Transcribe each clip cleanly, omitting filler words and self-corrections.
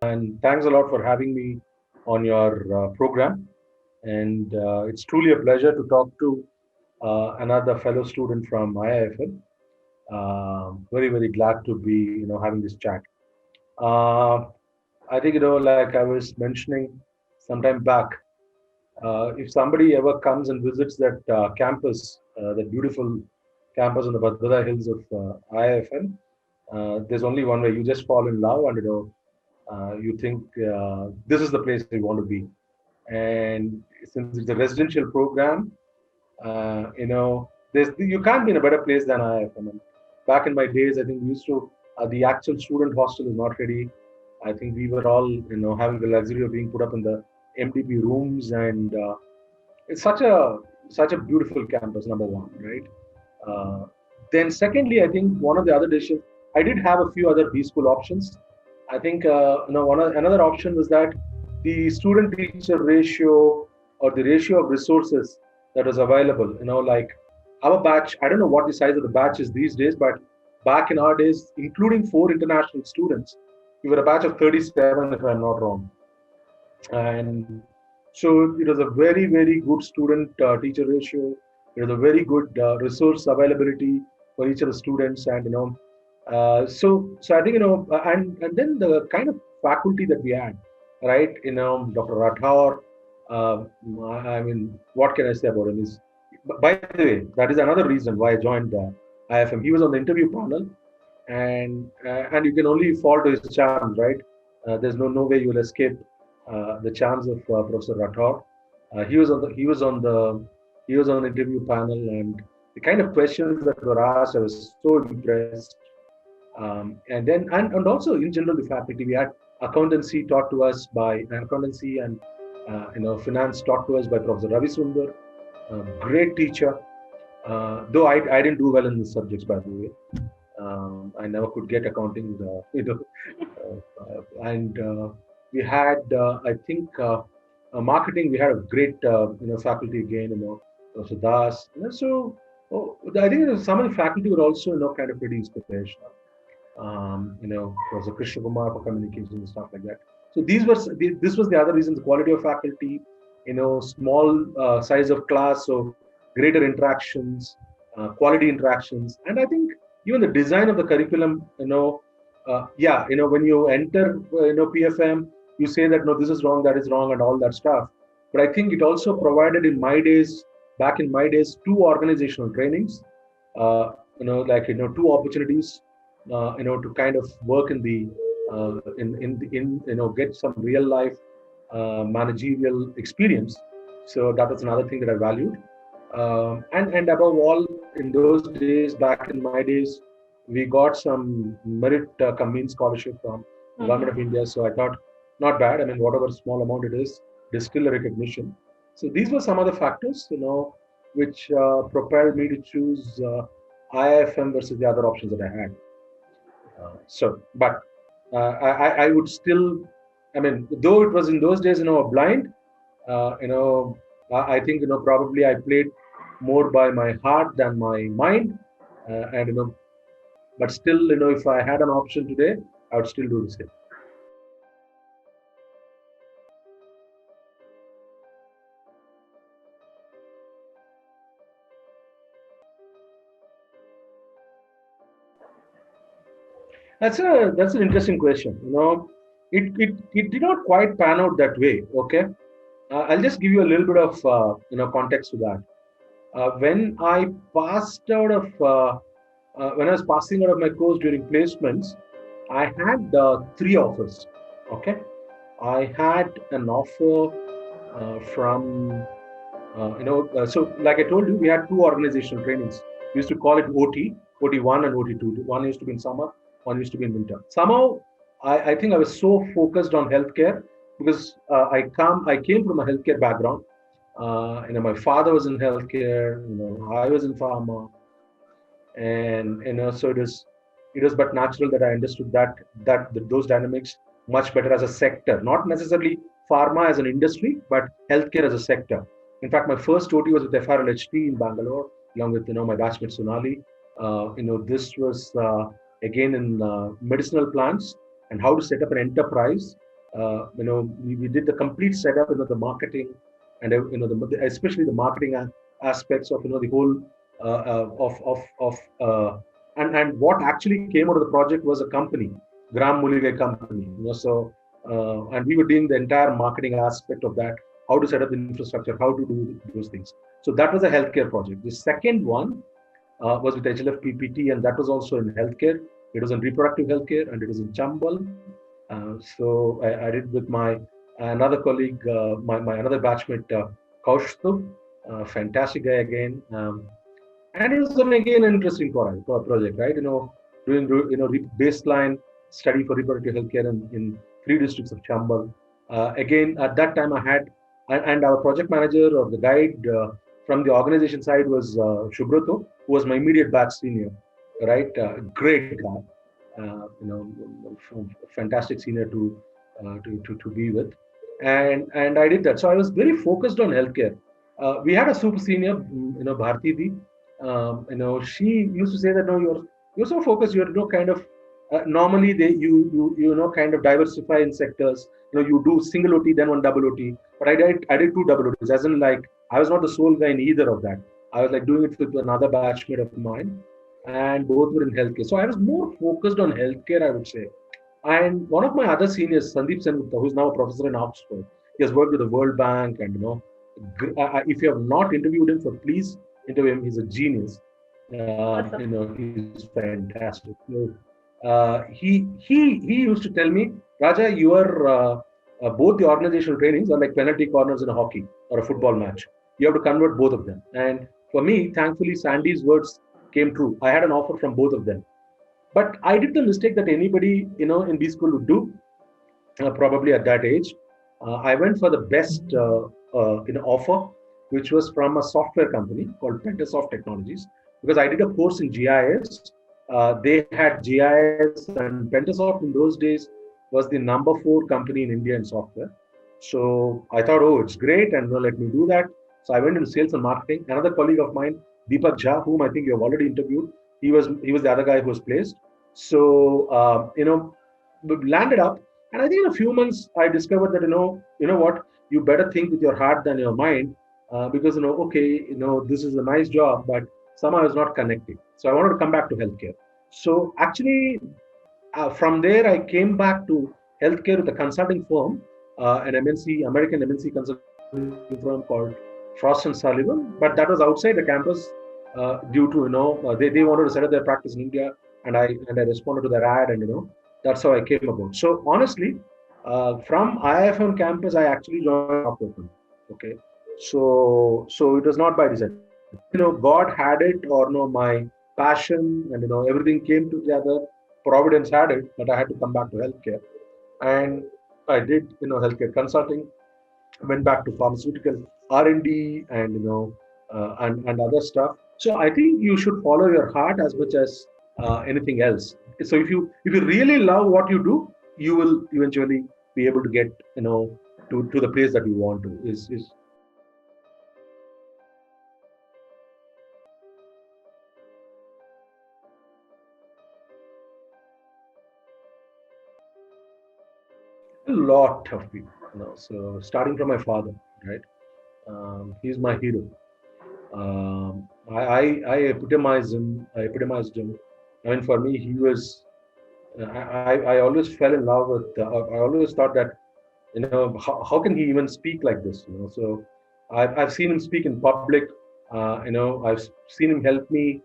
and thanks a lot for having me on your program. And it's truly a pleasure to talk to another fellow student from IIFL. Very, very glad to be, having this chat. Uh, I think, like I was mentioning sometime back, if somebody ever comes and visits that campus, that beautiful campus on the Badbada Hills of IIFL, there's only one way. You just fall in love, and you think this is the place you want to be. And since it's a residential program, you can't be in a better place than IIFL. I mean, back in my days, I think we used to the actual student hostel is not ready. I think we were all having the luxury of being put up in the MDP rooms, and it's such a beautiful campus. Number one, right? Uh, then secondly, I think one of the other decisions I did have a few other B school options. I think another option was that the student teacher ratio or the ratio of resources that was available. Like our batch, I don't know what the size of the batch is these days, but back in our days, including four international students, we were a batch of 37, if I'm not wrong. And so it was a very, very good student teacher ratio. It was a very good resource availability for each of the students. And so I think and then the kind of faculty that we had, right? Dr. Rathor. uh, I mean, what can I say about him? By the way, that is another reason why I joined IFM. He was on the interview panel, and you can only fall to his charms, right? There's no way you'll escape the charms of Professor Rathor. He was on the interview panel, and the kind of questions that were asked, I was so impressed. And also in general, the faculty, we had accountancy and finance taught to us by Professor Ravi Sundar, great teacher. Though I didn't do well in the subjects, by the way. I never could get accounting, and we had, I think, marketing. We had a great, faculty again. Professor Das. I think some of the faculty were also, kind of pretty inspirational. Professor Krishna Kumar for communication and stuff like that. So this was the other reason: the quality of faculty, small size of class, so greater interactions, quality interactions, and I think even the design of the curriculum, when you enter, PFM, you say that no, this is wrong, that is wrong, and all that stuff. But I think it also provided back in my days, two organizational trainings, two opportunities, to kind of work in the get some real life managerial experience. So that was another thing that I valued. And above all, in those days, back in my days, we got some merit convened scholarship from the Government of India. So I thought, not bad. I mean, whatever small amount it is, there's still a recognition. So these were some of the factors, which propelled me to choose IIFM versus the other options that I had. But I would still, I mean, though it was in those days, blind, I think, probably I played more by my heart than my mind. And, but still, if I had an option today, I would still do the same. That's an interesting question. It did not quite pan out that way. Okay, I'll just give you a little bit of context to that. When I passed out of when I was passing out of my course during placements, I had three offers. Okay, I had an offer from so like I told you, we had two organizational trainings. We used to call it OT1 and OT2. One used to be in summer, one used to be in winter. Somehow, I think I was so focused on healthcare because I came from a healthcare background. My father was in healthcare. I was in pharma, and so it was but natural that I understood those dynamics much better as a sector, not necessarily pharma as an industry, but healthcare as a sector. In fact, my first OT was with FRLHT in Bangalore, along with my batchmate Sonali. This was again in medicinal plants and how to set up an enterprise We did the complete setup, the marketing, and especially the marketing aspects of the whole and what actually came out of the project was a company, Gram Mulige company. So and we were doing the entire marketing aspect of that, how to set up the infrastructure, how to do those things. So that was a healthcare project. The second one was with HLF PPT, and that was also in healthcare. It was in reproductive healthcare, and it was in Chambal. So I did with my another colleague, my another batchmate, Kaushik, fantastic guy again. And it was again an interesting project, right? Doing baseline study for reproductive healthcare in three districts of Chambal. Again, at that time, I had and our project manager or the guide from the organization side was Shubroto, who was my immediate batch senior, right? Great guy, fantastic senior to be with, and I did that. So I was very focused on healthcare. We had a super senior, Bharti Di. She used to say that no, you're so focused. You're kind of normally you kind of diversify in sectors. You do single OT, then one double OT. But I did two double OTs, as in like I was not the sole guy in either of that. I was like doing it with another batchmate of mine, and both were in healthcare. So I was more focused on healthcare, I would say. And one of my other seniors, Sandeep Sengupta, who's now a professor in Oxford, he has worked with the World Bank, and if you have not interviewed him, so please interview him. He's a genius. Awesome. He's fantastic. So, he used to tell me, Raja, both the organizational trainings are like penalty corners in a hockey or a football match. You have to convert both of them. And for me, thankfully, Sandy's words came true. I had an offer from both of them, but I did the mistake that anybody in B school would do, probably at that age. I went for the best offer, which was from a software company called Pentasoft Technologies, because I did a course in GIS. They had GIS, and Pentasoft in those days was the number 4 company in India in software. So I thought, oh, it's great, and let me do that. So I went into sales and marketing. Another colleague of mine, Deepak Jha, whom I think you have already interviewed, he was the other guy who was placed. So we landed up, and I think in a few months I discovered that what, you better think with your heart than your mind, because okay, this is a nice job, but somehow it's not connecting. So I wanted to come back to healthcare. So actually, from there I came back to healthcare with a consulting firm, an MNC, American MNC consulting firm called Frost and Sullivan, but that was outside the campus, due to they wanted to set up their practice in India, and I responded to their ad, and that's how I came about. So honestly, from IIFM campus, I actually joined Open. Okay, so it was not by design. God had it, or no, my passion, and everything came together. Providence had it, but I had to come back to healthcare, and I did healthcare consulting. Went back to pharmaceutical R&D, and and other stuff. So I think you should follow your heart as much as anything else. So if you really love what you do, you will eventually be able to get to the place that you want to. Is a lot of people. So starting from my father, right? He's my hero. I epitomized him. I epitomized him. I mean, for me, he was. I always fell in love with. I always thought that how can he even speak like this? So I've seen him speak in public. I've seen him help me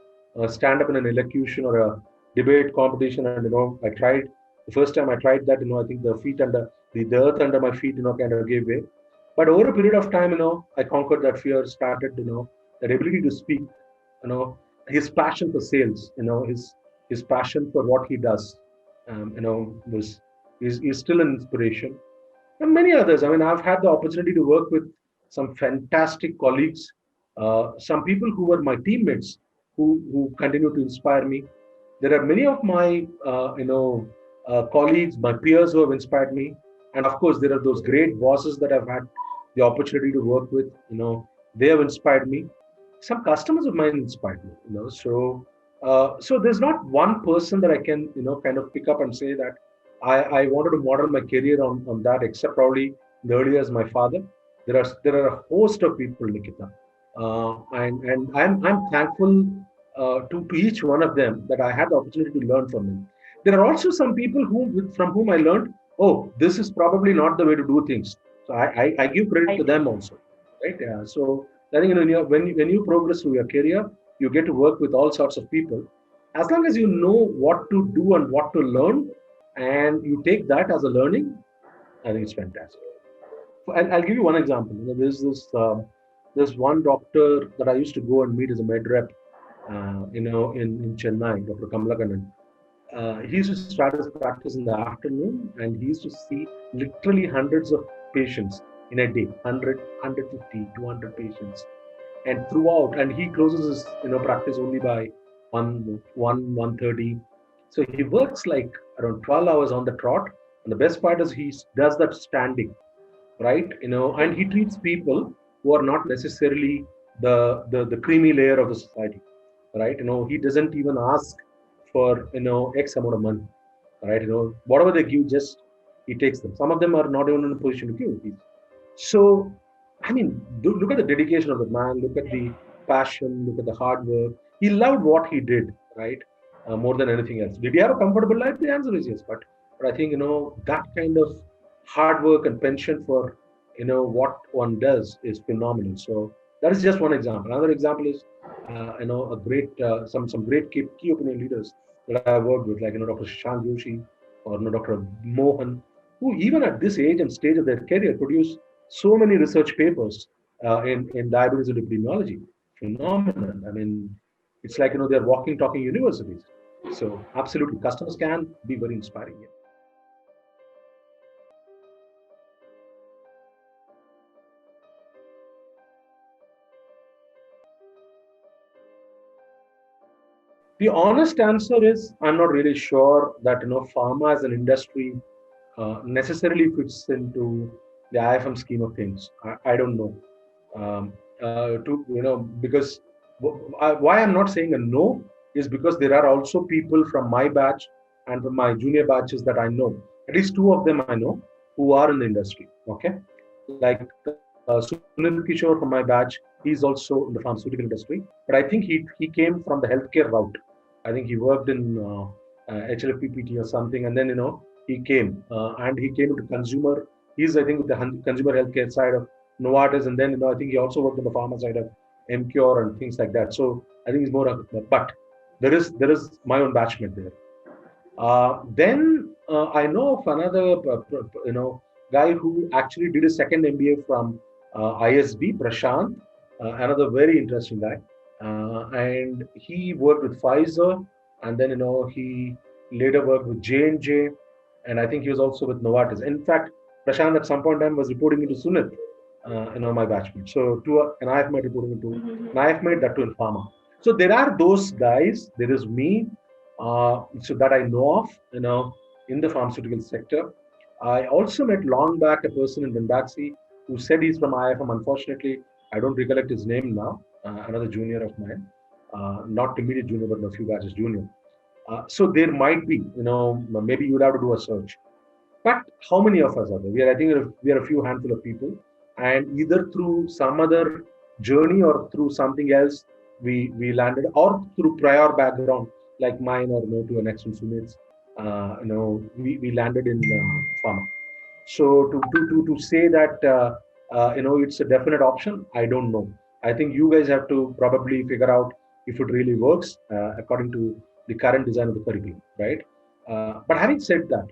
stand up in an elocution or a debate competition, and I tried the first time I tried that. I think the earth under my feet kind of gave way. But over a period of time, I conquered that fear. Started that ability to speak. His passion for sales. His passion for what he does. Was is still an inspiration, and many others. I mean, I've had the opportunity to work with some fantastic colleagues, some people who were my teammates, who continue to inspire me. There are many of my colleagues, my peers who have inspired me, and of course, there are those great bosses that I've had the opportunity to work with. They have inspired me. Some customers of mine inspired me. So there's not one person that I can kind of pick up and say that I wanted to model my career on that, except probably the early as my father. There are a host of people, Nikita, and I'm thankful to each one of them that I had the opportunity to learn from them. There are also some people from whom I learned, oh, this is probably not the way to do things. So I give credit to Right. them also, right? Yeah. So I think when you progress through your career, you get to work with all sorts of people. As long as you know what to do and what to learn, and you take that as a learning, I think it's fantastic. I'll give you one example. There's this one doctor that I used to go and meet as a med rep, in Chennai, Dr. Kamalakannan. He used to start his practice in the afternoon, and he used to see literally hundreds of patients in a day, 100, 150, 200 patients. And throughout, and he closes his practice only by 1:30. So he works like around 12 hours on the trot. And the best part is he does that standing, right? And Right. he treats people who are not necessarily the creamy layer of the society, right? He doesn't even ask for X amount of money, right? Whatever they give, just he takes them. Some of them are not even in a position to give. So, I mean, look at the dedication of the man, look at the passion, look at the hard work. He loved what he did, right? More than anything else. Did he have a comfortable life? The answer is yes. But I think, that kind of hard work and pension for, what one does is phenomenal. So that is just one example. Another example is, a great, some great key opinion leaders that I've worked with, like, Dr. Shashank Joshi or, Dr. Mohan, who even at this age and stage of their career produce so many research papers in diabetes and epidemiology. Phenomenal. I mean, it's like they're walking, talking universities. So absolutely, customers can be very inspiring. Yeah. The honest answer is I'm not really sure that pharma as an industry necessarily fits into the IFM scheme of things. I don't know. Because why I'm not saying a no is because there are also people from my batch and from my junior batches that I know. At least two of them I know who are in the industry. Okay, like Sunil Kishore from my batch, he's also in the pharmaceutical industry, but I think he came from the healthcare route. I think he worked in HLPPT or something, and then he came and he came into consumer. He's I think with the consumer healthcare side of Novartis, and then I think he also worked on the pharma side of MCure and things like that. So I think he's more of, but there is my own batchmate there. Then I know of another guy who actually did a second MBA from ISB, Prashant, another very interesting guy, and he worked with Pfizer, and then he later worked with J&J, and I think he was also with Novartis. In fact, Prashant at some point in time was reporting into Sunit, my batchmate. So and I have made reporting into, and I have made that to in pharma. So there are those guys. There is me, so that I know of, in the pharmaceutical sector. I also met long back a person in Ranbaxy who said he's from IFM. Unfortunately, I don't recollect his name now. Another junior of mine, not immediate junior, but a few batches junior. So there might be, maybe you would have to do a search. But how many of us are there? I think we are a few handful of people, and either through some other journey or through something else, we landed, or through prior background like mine or to an extent Sumit's, we landed in pharma. So to say that it's a definite option, I don't know. I think you guys have to probably figure out if it really works according to the current design of the curriculum, right? But having said that,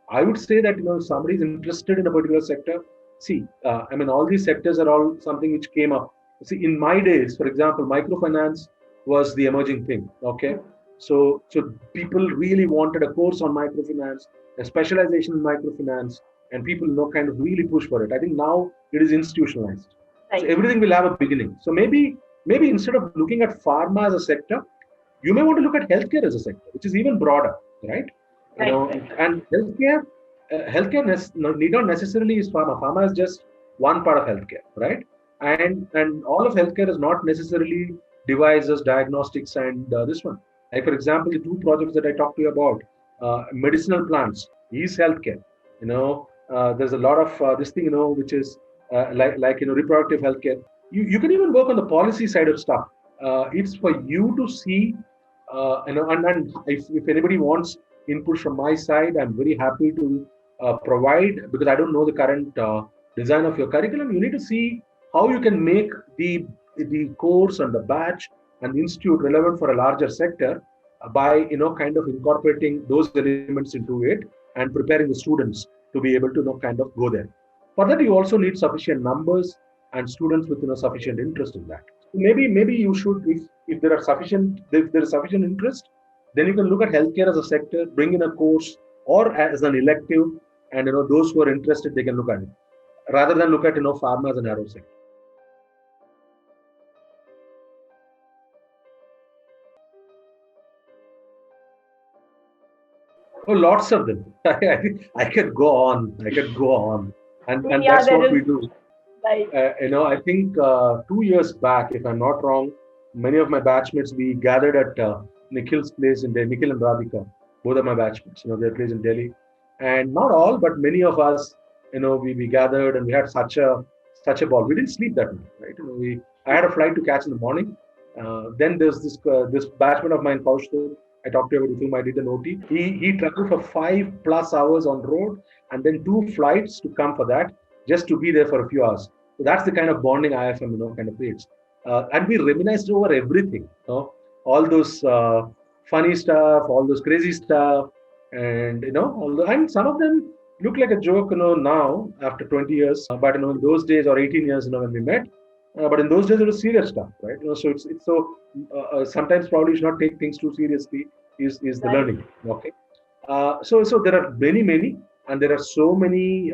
I would say that if somebody is interested in a particular sector, see, I mean, all these sectors are all something which came up. See, in my days, for example, microfinance was the emerging thing. Okay, so people really wanted a course on microfinance, a specialization in microfinance, and people kind of really push for it. I think now it is institutionalized, so Right. everything will have a beginning. So maybe instead of looking at pharma as a sector, you may want to look at healthcare as a sector, which is even broader, right? Right. Right. And healthcare need not necessarily is pharma. Pharma is just one part of healthcare, right? And all of healthcare is not necessarily devices, diagnostics, and this one. Like for example, the two projects that I talked to you about, medicinal plants is healthcare. There's a lot of this thing, which is reproductive healthcare. You can even work on the policy side of stuff. It's for you to see, and if anybody wants input from my side, I'm very happy to provide, because I don't know the current design of your curriculum. You need to see how you can make the course and the batch and the institute relevant for a larger sector by kind of incorporating those elements into it and preparing the students to be able to kind of go there. For that, you also need sufficient numbers and students with sufficient interest in that. Maybe you should, if there is sufficient interest, then you can look at healthcare as a sector, bring in a course or as an elective, and those who are interested, they can look at it rather than look at pharma as a narrow sector. Oh, lots of them. I can go on. I can go on, and Yeah, that's there what is we do. like I think 2 years back, if I'm not wrong, many of my batchmates, we gathered at Nikhil's place in Delhi. Nikhil and Radhika, both of my batchmates, their place in Delhi, and not all, but many of us, we gathered and we had such a ball. We didn't sleep that night, right? I had a flight to catch in the morning. Then there's this batchmate of mine, Kaushal. I talked to him with whom I did an OT. He traveled for 5+ hours on road and then 2 flights to come for that, just to be there for a few hours. So that's the kind of bonding IFM, kind of creates. And we reminisced over everything, all those funny stuff, all those crazy stuff, and and some of them look like a joke, now after 20 years. But in those days or 18 years, when we met, but in those days it was serious stuff, right? So it's so sometimes probably you should not take things too seriously. Is the right. learning, okay? So there are many, and there are so many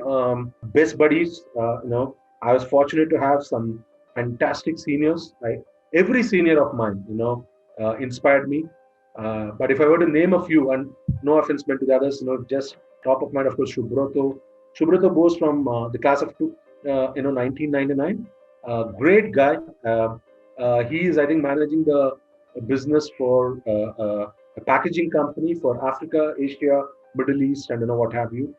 best buddies. I was fortunate to have some fantastic seniors. Right, every senior of mine, inspired me. But if I were to name a few, and no offense meant to the others, just top of mind, of course, Shubroto. Shubroto Bose from the class of 1999. Great guy. He is, I think, managing the business for a packaging company for Africa, Asia, Middle East, and what have you.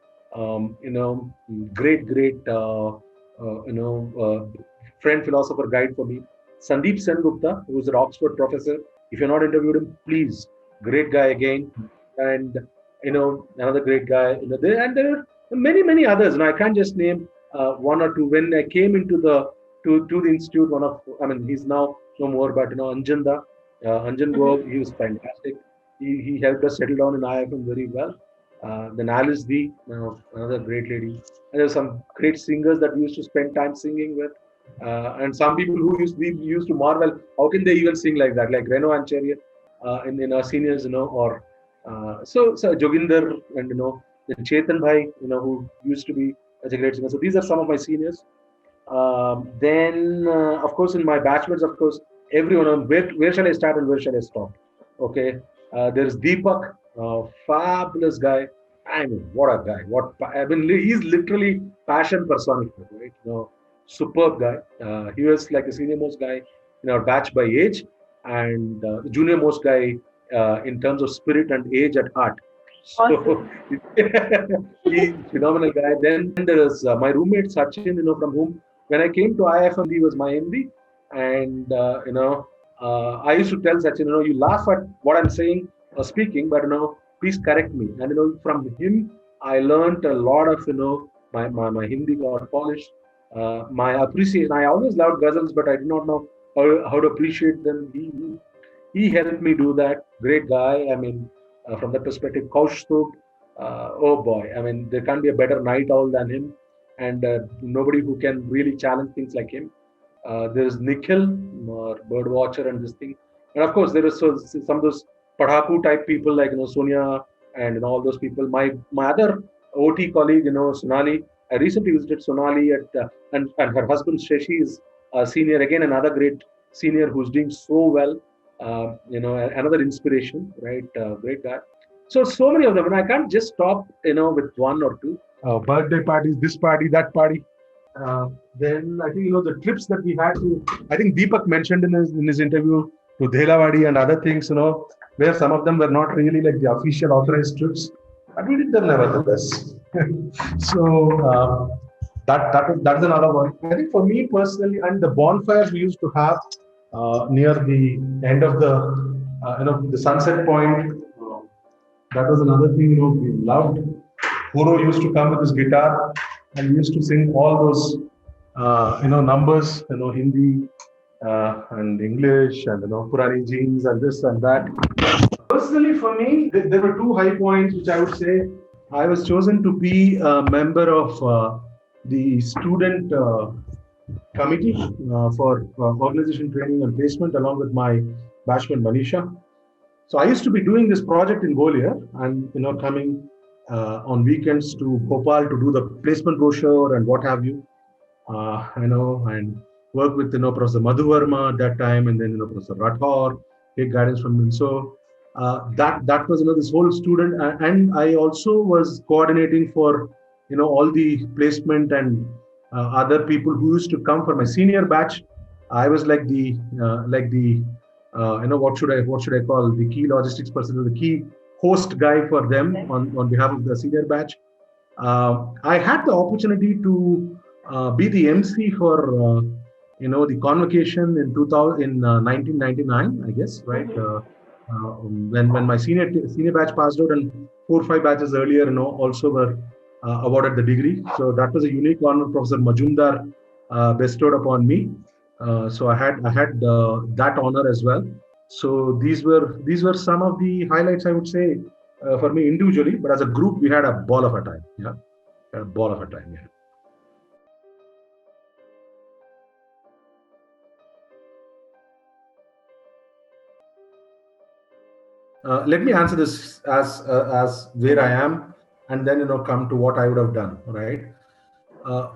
Great, friend, philosopher, guide for me. Sandeep Sengupta, who is an Oxford professor. If you're not interviewed him, please. Great guy again, and another great guy. And there are many others, and I can't just name one or two. When I came into the institute, he's now no more, but Anjanda, Anjan Mhm. Gog, he was fantastic. He helped us settle down in IFM very well. Then Alice D, another great lady. And there's some great singers that we used to spend time singing with. And some people who we used to marvel, how can they even sing like that? Like Reno and Chariot in our seniors, or so Joginder, and then Chetan Bhai, who used to be such a great singer. So these are some of my seniors. Then, of course, in my batchmates, of course, everyone. Where shall I start and where shall I stop? Okay, there's Deepak, fabulous guy. I mean, what a guy! He's literally passion personified, right? Superb guy. He was like the senior most guy in our batch by age, and the junior most guy in terms of spirit and age at heart. So Awesome. he's phenomenal guy. Then there is my roommate Sachin, from whom when I came to IFM, he was my MD, and I used to tell Sachin, you laugh at what I'm saying or speaking, but please correct me. And from him, I learned a lot of my Hindi got polished. My appreciation. I always loved ghazals, but I did not know how to appreciate them. He helped me do that. Great guy. I mean, from that perspective, Kaushik, oh boy. I mean, there can't be a better night owl than him, and nobody who can really challenge things like him. There's Nikhil, bird watcher, and this thing, and of course there is some of those Padaku type people like Sonia and all those people. My other OT colleague, Sonali. I recently visited Sonali and her husband Shashi is a senior again, another great senior who's doing so well. Another inspiration, right? Great guy. So many of them, and I can't just stop, with one or two. Birthday parties, this party, that party. Then I think the trips that we had to. I think Deepak mentioned in his interview to Dhelavadi and other things. where some of them were not really like the official authorized trips, but we did them nevertheless. So that's another one. I think for me personally, and the bonfires we used to have near the end of the the sunset point. That was another thing we loved. Puro used to come with his guitar, and we used to sing all those numbers, Hindi and English, and Purani jeans and this and that. Personally, for me, there were two high points which I would say. I was chosen to be a member of the student committee for organization training and placement, along with my batchmate Manisha. So I used to be doing this project in Gwalior, and coming on weekends to Bhopal to do the placement brochure and what have you. And work with Professor Madhu Verma at that time, and then Professor Rathor, take guidance from him. So that was this whole student, and I also was coordinating for all the placement and other people who used to come for my senior batch. I was what should I call the key logistics person, the key host guy for them on behalf of the senior batch. I had the opportunity to be the MC for the convocation in 2000 in 1999, I guess, right? When my senior batch passed out, and 4 or 5 batches earlier, also were awarded the degree. So that was a unique honor Professor Majumdar bestowed upon me. So I had that honor as well. So these were some of the highlights, I would say, for me individually, but as a group we had a ball of a time. Yeah, a ball of a time. Yeah. Let me answer this as where I am, and then come to what I would have done. Right.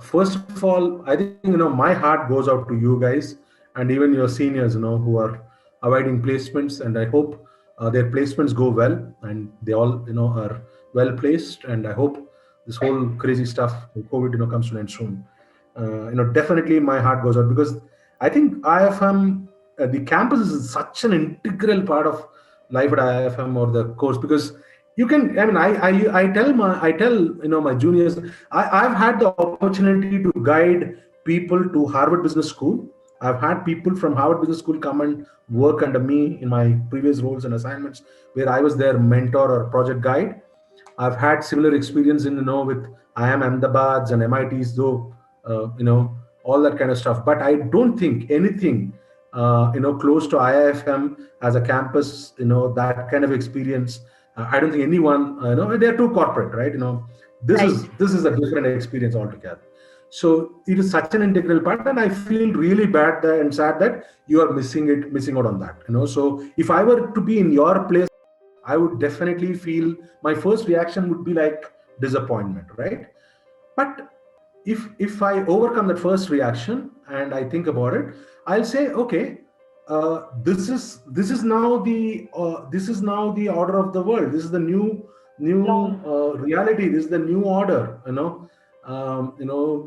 First of all, I think my heart goes out to you guys, and even your seniors, who are avoiding placements, and I hope their placements go well, and they all are well placed, and I hope this whole crazy stuff, COVID, comes to an end soon. Definitely my heart goes out, because I think IFM, the campus is such an integral part of life at IFM or the course, because you can, I mean, I tell my juniors, I've had the opportunity to guide people to Harvard Business School. I've had people from Harvard Business School come and work under me in my previous roles and assignments, where I was their mentor or project guide. I've had similar experience in with IIM Ahmedabads and MITs, though all that kind of stuff. But I don't think anything close to IIFM as a campus, that kind of experience. I don't think anyone, they're too corporate, right? Right. This is a different experience altogether. So it is such an integral part, and I feel really bad and sad that you are missing out on that. So if I were to be in your place, I would definitely feel, my first reaction would be like disappointment, right? But if I overcome that first reaction and I think about it, I'll say, okay, this is now the order of the world. This is the new Long. reality. This is the new order.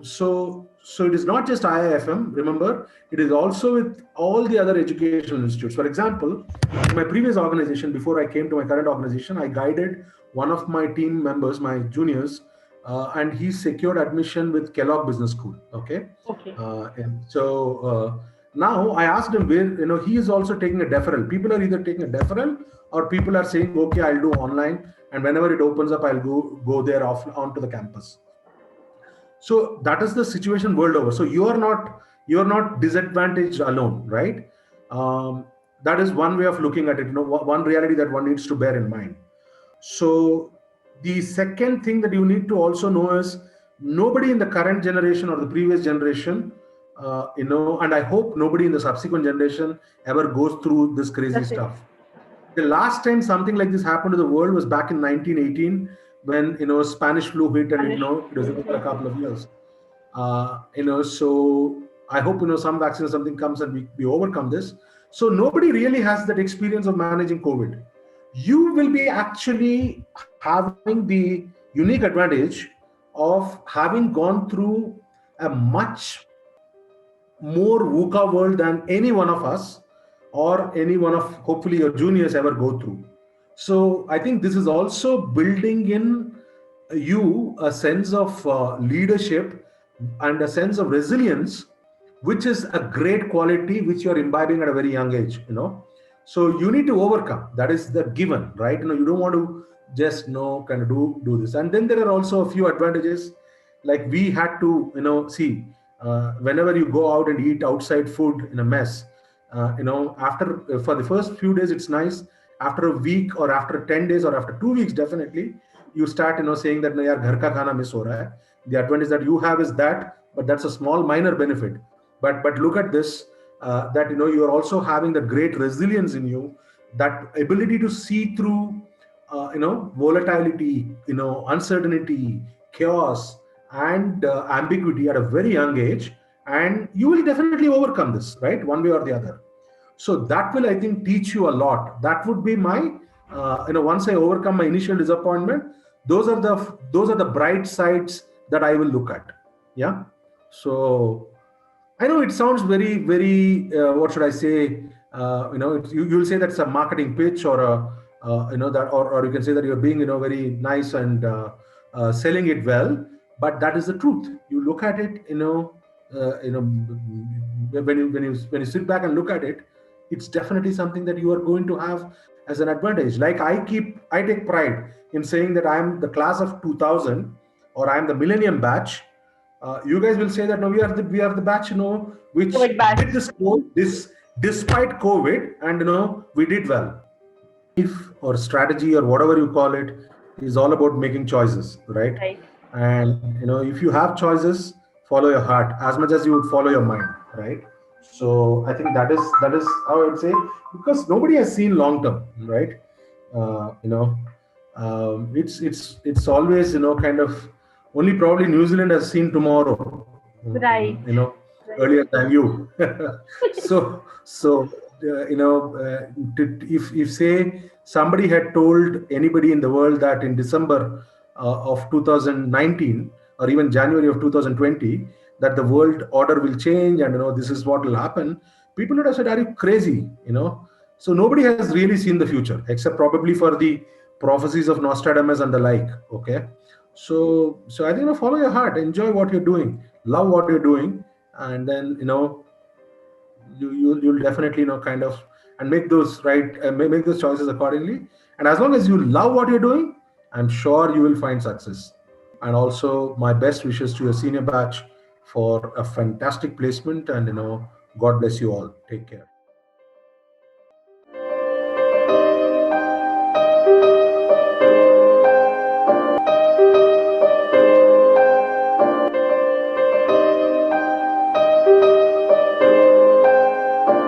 So it is not just IIFM. Remember, it is also with all the other educational institutes. For example, in my previous organization, before I came to my current organization, I guided one of my team members, my juniors, and he secured admission with Kellogg Business School. Okay, Okay. and so now I asked him where he is also taking a deferral. People are either taking a deferral, or people are saying, okay, I'll do online, and whenever it opens up, I'll go there off onto the campus. So that is the situation world over. So you are not disadvantaged alone, right? Um, that is one way of looking at it. One reality that one needs to bear in mind. So the second thing that you need to also know is, nobody in the current generation or the previous generation, and I hope nobody in the subsequent generation ever goes through this crazy That's it. stuff. The last time something like this happened to the world was back in 1918, when Spanish flu hit, and Spanish. it was for a couple of years. So I hope some vaccine or something comes, and we overcome this. So nobody really has that experience of managing COVID. You will be actually having the unique advantage of having gone through a much more VUCA world than any one of us, or any one of hopefully your juniors ever go through. So I think this is also building in you a sense of leadership and a sense of resilience, which is a great quality which you're imbibing at a very young age, so you need to overcome. That is the given, right? You don't want to just kind of do this. And then there are also a few advantages, like we had to see, whenever you go out and eat outside food in a mess, after for the first few days it's nice. After a week or after 10 days or after 2 weeks, definitely you start saying that, yaar, ghar ka khana miss ho raha hai. The advantage that you have is that, but that's a small minor benefit. But look at this, that you are also having the great resilience in you, that ability to see through volatility, uncertainty, chaos, and ambiguity at a very young age, and you will definitely overcome this, right, one way or the other. So that will, I think, teach you a lot. That would be my once I overcome my initial disappointment, those are the bright sides that I will look at. Yeah. So I know it sounds very, very, what should I say? You'll say that's a marketing pitch, or that, or you can say that you're being, very nice and selling it well. But that is the truth. You look at it, when you sit back and look at it, it's definitely something that you are going to have as an advantage. Like I take pride in saying that I'm the class of 2000, or I'm the millennium batch. You guys will say that no, we are the batch, which did this despite COVID, and we did well. If or strategy or whatever you call it is all about making choices, right? And if you have choices, follow your heart as much as you would follow your mind, right? So I think that is how I would say, because nobody has seen long term, right? It's always kind of only probably New Zealand has seen tomorrow, right? Earlier than you. so if say somebody had told anybody in the world that in December of 2019 or even January of 2020 that the world order will change and this is what will happen, people would have said, are you crazy? So nobody has really seen the future except probably for the prophecies of Nostradamus and the like. Okay. So I think follow your heart, enjoy what you're doing, love what you're doing, and then you'll definitely kind of and make those make those choices accordingly. And as long as you love what you're doing, I'm sure you will find success. And also my best wishes to your senior batch for a fantastic placement, and God bless you all. Take care.